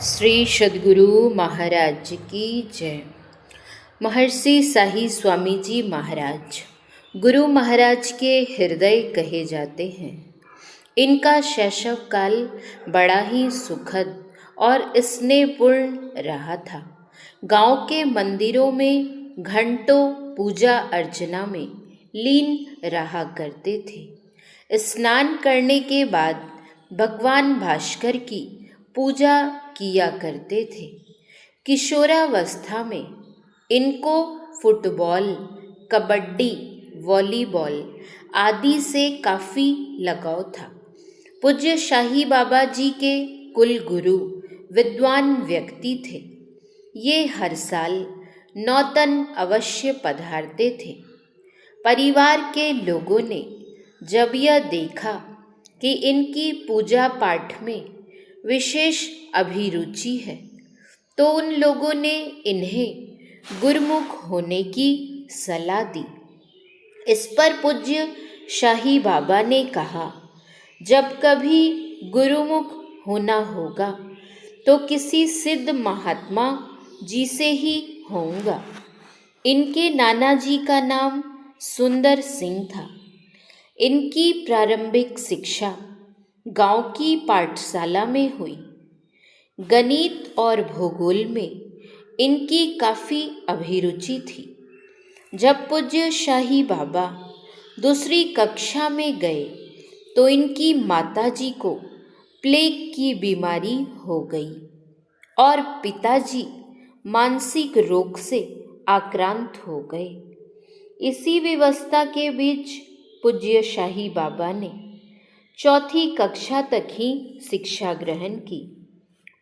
श्री सद्गुरु महाराज की जय। महर्षि शाही स्वामी जी महाराज गुरु महाराज के हृदय कहे जाते हैं। इनका शैशव काल बड़ा ही सुखद और स्नेहपूर्ण रहा था। गांव के मंदिरों में घंटों पूजा अर्चना में लीन रहा करते थे। स्नान करने के बाद भगवान भास्कर की पूजा किया करते थे। किशोरावस्था में इनको फुटबॉल, कबड्डी, वॉलीबॉल आदि से काफ़ी लगाव था। पूज्य शाही बाबा जी के कुल गुरु विद्वान व्यक्ति थे। ये हर साल नौतन अवश्य पधारते थे। परिवार के लोगों ने जब यह देखा कि इनकी पूजा पाठ में विशेष अभिरुचि है, तो उन लोगों ने इन्हें गुरुमुख होने की सलाह दी। इस पर पूज्य शाही बाबा ने कहा, जब कभी गुरुमुख होना होगा तो किसी सिद्ध महात्मा जी से ही होऊंगा। इनके नाना जी का नाम सुंदर सिंह था। इनकी प्रारंभिक शिक्षा गांव की पाठशाला में हुई। गणित और भूगोल में इनकी काफ़ी अभिरुचि थी। जब पूज्य शाही बाबा दूसरी कक्षा में गए तो इनकी माताजी को प्लेग की बीमारी हो गई और पिताजी मानसिक रोग से आक्रांत हो गए। इसी व्यवस्था के बीच पूज्य शाही बाबा ने चौथी कक्षा तक ही शिक्षा ग्रहण की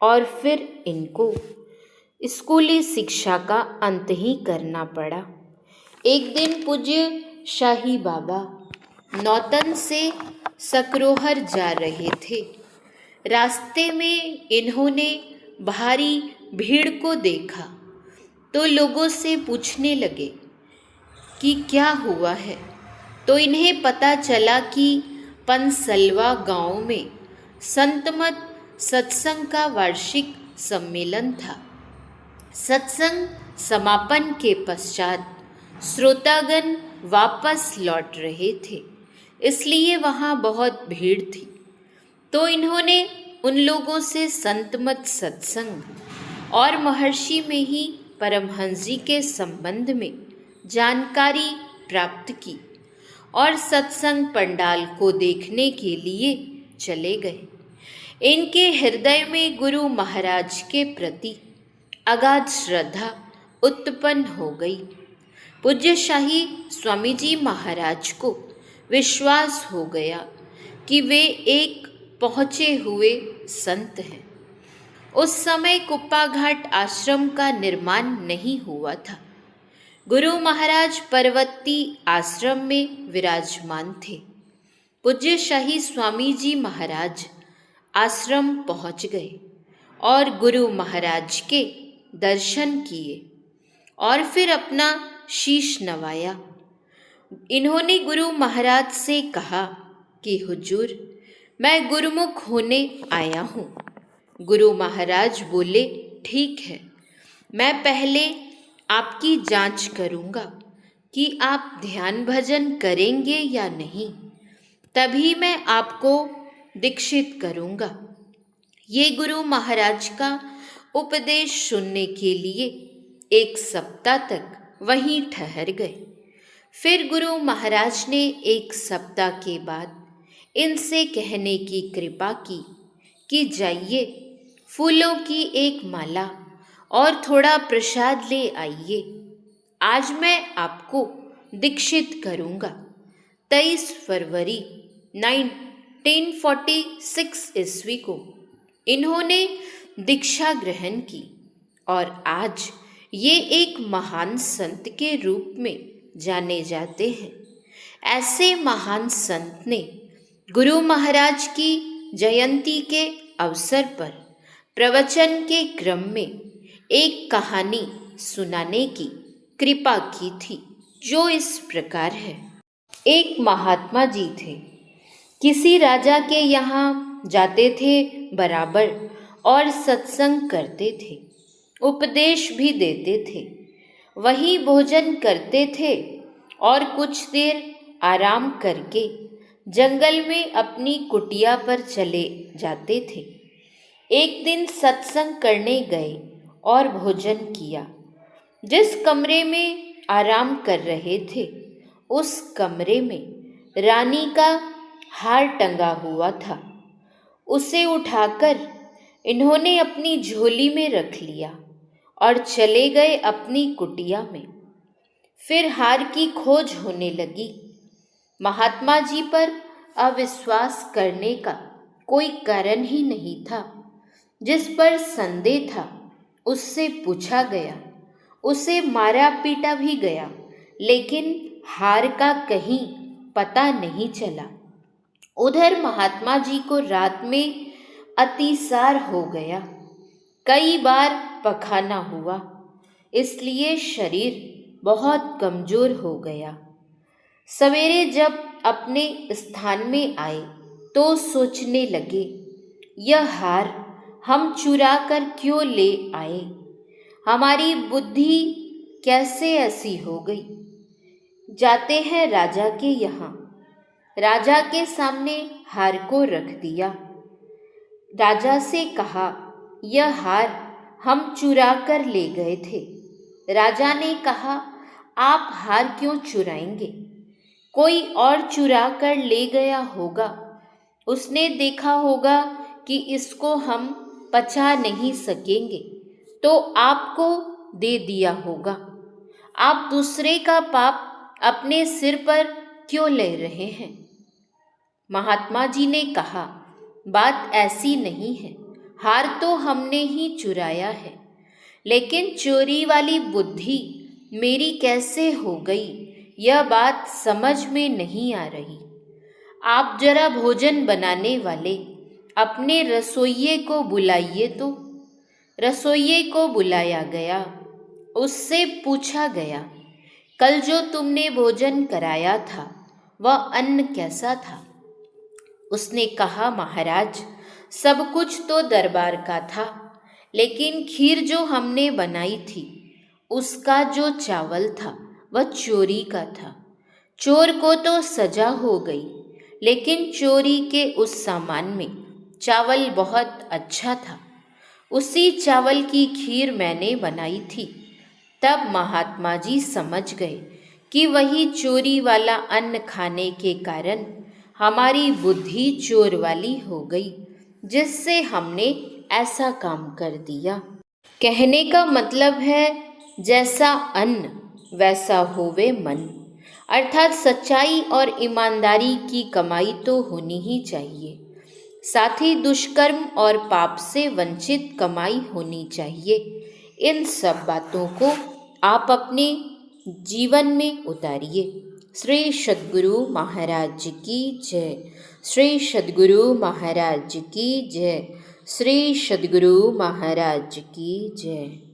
और फिर इनको स्कूली शिक्षा का अंत ही करना पड़ा। एक दिन पूज्य शाही बाबा नौतन से सकरोहर जा रहे थे। रास्ते में इन्होंने भारी भीड़ को देखा तो लोगों से पूछने लगे कि क्या हुआ है। तो इन्हें पता चला कि पनसलवा गांव में संतमत सत्संग का वार्षिक सम्मेलन था। सत्संग समापन के पश्चात श्रोतागण वापस लौट रहे थे, इसलिए वहाँ बहुत भीड़ थी। तो इन्होंने उन लोगों से संतमत सत्संग और महर्षि में ही परमहंस जी के संबंध में जानकारी प्राप्त की और सत्संग पंडाल को देखने के लिए चले गए। इनके हृदय में गुरु महाराज के प्रति अगाध श्रद्धा उत्पन्न हो गई। पूज्य शाही स्वामी जी महाराज को विश्वास हो गया कि वे एक पहुँचे हुए संत हैं। उस समय कुप्पा घाट आश्रम का निर्माण नहीं हुआ था। गुरु महाराज परवत्ती आश्रम में विराजमान थे। पूज्य शाही स्वामी जी महाराज आश्रम पहुँच गए और गुरु महाराज के दर्शन किए और फिर अपना शीश नवाया। इन्होंने गुरु महाराज से कहा कि हुजूर, मैं गुरुमुख होने आया हूँ। गुरु महाराज बोले, ठीक है, मैं पहले आपकी जांच करूँगा कि आप ध्यान भजन करेंगे या नहीं, तभी मैं आपको दीक्षित करूँगा। ये गुरु महाराज का उपदेश सुनने के लिए 1 सप्ताह तक वहीं ठहर गए। फिर गुरु महाराज ने 1 सप्ताह के बाद इनसे कहने की कृपा की कि जाइए, फूलों की एक माला और थोड़ा प्रसाद ले आइए, आज मैं आपको दीक्षित करूँगा। 23 फरवरी 1946 ईस्वी को इन्होंने दीक्षा ग्रहण की और आज ये एक महान संत के रूप में जाने जाते हैं। ऐसे महान संत ने गुरु महाराज की जयंती के अवसर पर प्रवचन के क्रम में एक कहानी सुनाने की कृपा की थी, जो इस प्रकार है। एक महात्मा जी थे। किसी राजा के यहाँ जाते थे बराबर और सत्संग करते थे, उपदेश भी देते थे, वही भोजन करते थे और कुछ देर आराम करके जंगल में अपनी कुटिया पर चले जाते थे। एक दिन सत्संग करने गए और भोजन किया। जिस कमरे में आराम कर रहे थे उस कमरे में रानी का हार टंगा हुआ था। उसे उठाकर इन्होंने अपनी झोली में रख लिया और चले गए अपनी कुटिया में। फिर हार की खोज होने लगी। महात्मा जी पर अविश्वास करने का कोई कारण ही नहीं था। जिस पर संदेह था उससे पूछा गया, उसे मारा पीटा भी गया, लेकिन हार का कहीं पता नहीं चला। उधर महात्मा जी को रात में अतिसार हो गया, कई बार पखाना हुआ, इसलिए शरीर बहुत कमजोर हो गया। सवेरे जब अपने स्थान में आए तो सोचने लगे, यह हार हम चुरा कर क्यों ले आए? हमारी बुद्धि कैसे ऐसी हो गई? जाते हैं राजा के यहाँ। राजा के सामने हार को रख दिया। राजा से कहा, यह हार हम चुरा कर ले गए थे। राजा ने कहा, आप हार क्यों चुराएंगे? कोई और चुरा कर ले गया होगा। उसने देखा होगा कि इसको हम पचा नहीं सकेंगे तो आपको दे दिया होगा। आप दूसरे का पाप अपने सिर पर क्यों ले रहे हैं? महात्मा जी ने कहा, बात ऐसी नहीं है, हार तो हमने ही चुराया है, लेकिन चोरी वाली बुद्धि मेरी कैसे हो गई, यह बात समझ में नहीं आ रही। आप जरा भोजन बनाने वाले अपने रसोइये को बुलाइए तो। रसोइये को बुलाया गया। उससे पूछा गया, कल जो तुमने भोजन कराया था वह अन्न कैसा था? उसने कहा, महाराज, सब कुछ तो दरबार का था, लेकिन खीर जो हमने बनाई थी उसका जो चावल था वह चोरी का था। चोर को तो सजा हो गई, लेकिन चोरी के उस सामान में चावल बहुत अच्छा था। उसी चावल की खीर मैंने बनाई थी। तब महात्मा जी समझ गए कि वही चोरी वाला अन्न खाने के कारण हमारी बुद्धि चोर वाली हो गई, जिससे हमने ऐसा काम कर दिया। कहने का मतलब है, जैसा अन्न वैसा होवे मन, अर्थात सच्चाई और ईमानदारी की कमाई तो होनी ही चाहिए, साथ ही दुष्कर्म और पाप से वंचित कमाई होनी चाहिए। इन सब बातों को आप अपने जीवन में उतारिए। श्री सद्गुरु महाराज की जय। श्री सद्गुरु महाराज की जय। श्री सद्गुरु महाराज की जय।